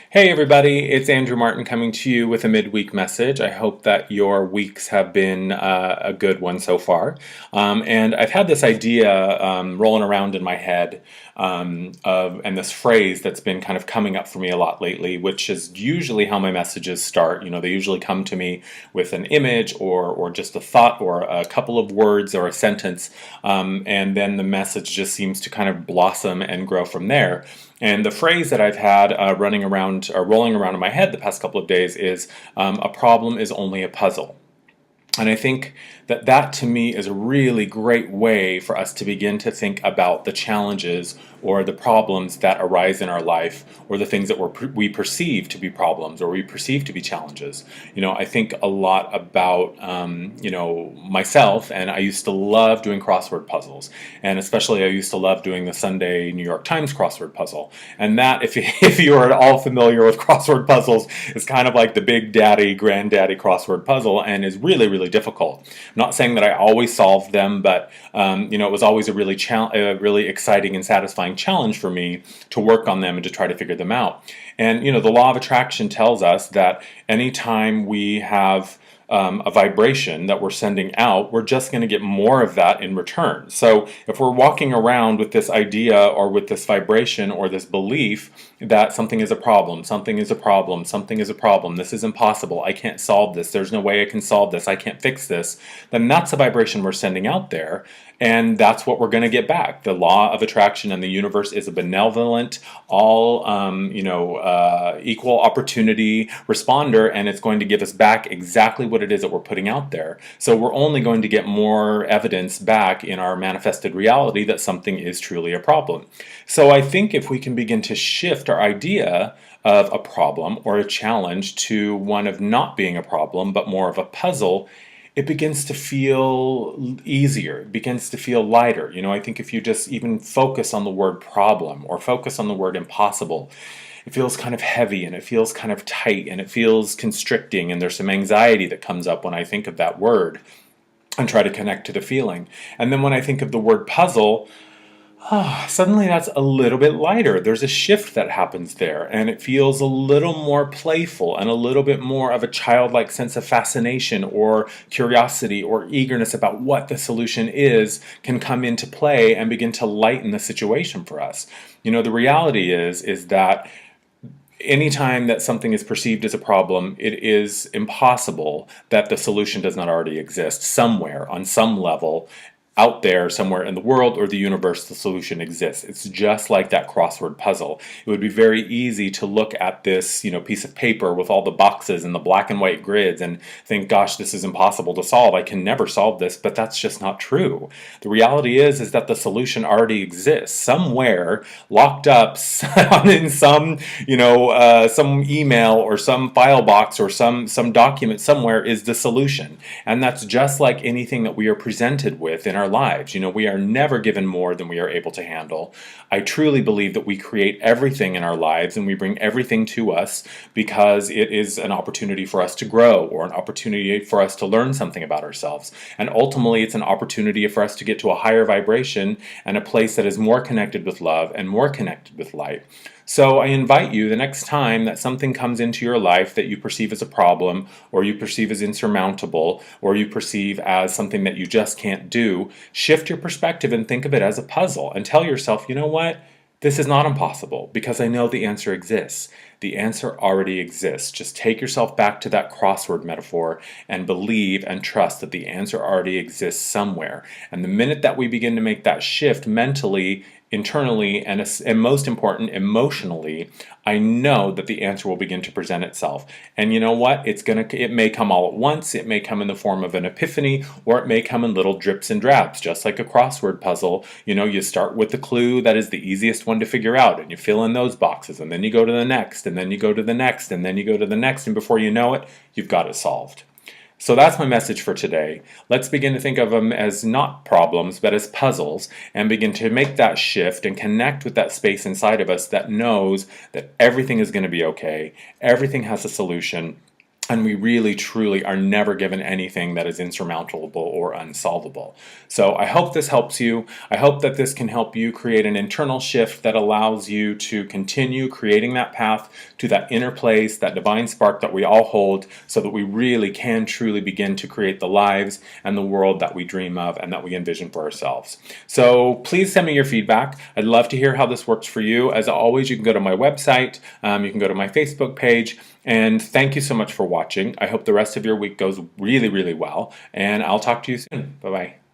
Hey everybody, it's Andrew Martin coming to you with a midweek message. I hope that your weeks have been a good one so far. And I've had this idea rolling around in my head and this phrase that's been kind of coming up for me a lot lately, which is usually how my messages start. You know, they usually come to me with an image or just a thought or a couple of words or a sentence, and then the message just seems to kind of blossom and grow from there. And the phrase that I've had running around or rolling around in my head the past couple of days is a problem is only a puzzle. And I think that that to me is a really great way for us to begin to think about the challenges or the problems that arise in our life or the things that we perceive to be problems or we perceive to be challenges. You know, I think a lot about, myself, and I used to love doing crossword puzzles. And especially I used to love doing the Sunday New York Times crossword puzzle. And that, if you are at all familiar with crossword puzzles, is kind of like the big daddy, granddaddy crossword puzzle and is really, really difficult. I'm not saying that I always solved them, but it was always a really exciting and satisfying challenge for me to work on them and to try to figure them out. And the law of attraction tells us that anytime we have a vibration that we're sending out, we're just going to get more of that in return. So if we're walking around with this idea or with this vibration or this belief that something is a problem, something is a problem, something is a problem, this is impossible, I can't solve this, there's no way I can solve this, I can't fix this, then that's a vibration we're sending out there. And that's what we're going to get back. The law of attraction and the universe is a benevolent, all equal opportunity responder, and it's going to give us back exactly what it is that we're putting out there. So we're only going to get more evidence back in our manifested reality that something is truly a problem. So I think if we can begin to shift our idea of a problem or a challenge to one of not being a problem but more of a puzzle, it begins to feel easier. It begins to feel lighter. I think if you just even focus on the word problem or focus on the word impossible, it feels kind of heavy and it feels kind of tight and it feels constricting, and there's some anxiety that comes up when I think of that word and try to connect to the feeling. And then when I think of the word puzzle, suddenly that's a little bit lighter. There's a shift that happens there, and it feels a little more playful and a little bit more of a childlike sense of fascination or curiosity or eagerness about what the solution is can come into play and begin to lighten the situation for us. The reality is that anytime that something is perceived as a problem, it is impossible that the solution does not already exist somewhere on some level out there somewhere in the world or the universe. The solution exists. It's just like that crossword puzzle. It would be very easy to look at this, piece of paper with all the boxes and the black and white grids and think, gosh, this is impossible to solve. I can never solve this, but that's just not true. The reality is that the solution already exists somewhere, locked up in some, some email or some file box or some document somewhere is the solution. And that's just like anything that we are presented with in our lives. We are never given more than we are able to handle. I truly believe that we create everything in our lives and we bring everything to us because it is an opportunity for us to grow or an opportunity for us to learn something about ourselves. And ultimately, it's an opportunity for us to get to a higher vibration and a place that is more connected with love and more connected with light. So I invite you, the next time that something comes into your life that you perceive as a problem or you perceive as insurmountable or you perceive as something that you just can't do, shift your perspective and think of it as a puzzle and tell yourself, you know what? This is not impossible because I know the answer exists. The answer already exists. Just take yourself back to that crossword metaphor and believe and trust that the answer already exists somewhere. And the minute that we begin to make that shift mentally, internally, and most important, emotionally, I know that the answer will begin to present itself. And you know what? It may come all at once, it may come in the form of an epiphany, or it may come in little drips and drabs, just like a crossword puzzle. You start with the clue that is the easiest one to figure out, and you fill in those boxes, and then you go to the next, and then you go to the next, and then you go to the next, and before you know it, you've got it solved. So that's my message for today. Let's begin to think of them as not problems, but as puzzles, and begin to make that shift and connect with that space inside of us that knows that everything is going to be okay, everything has a solution, And we really, truly are never given anything that is insurmountable or unsolvable. So I hope this helps you. I hope that this can help you create an internal shift that allows you to continue creating that path to that inner place, that divine spark that we all hold, so that we really can truly begin to create the lives and the world that we dream of and that we envision for ourselves. So please send me your feedback. I'd love to hear how this works for you. As always, you can go to my website, you can go to my Facebook page, and thank you so much for watching. I hope the rest of your week goes really, really well, and I'll talk to you soon. Bye-bye.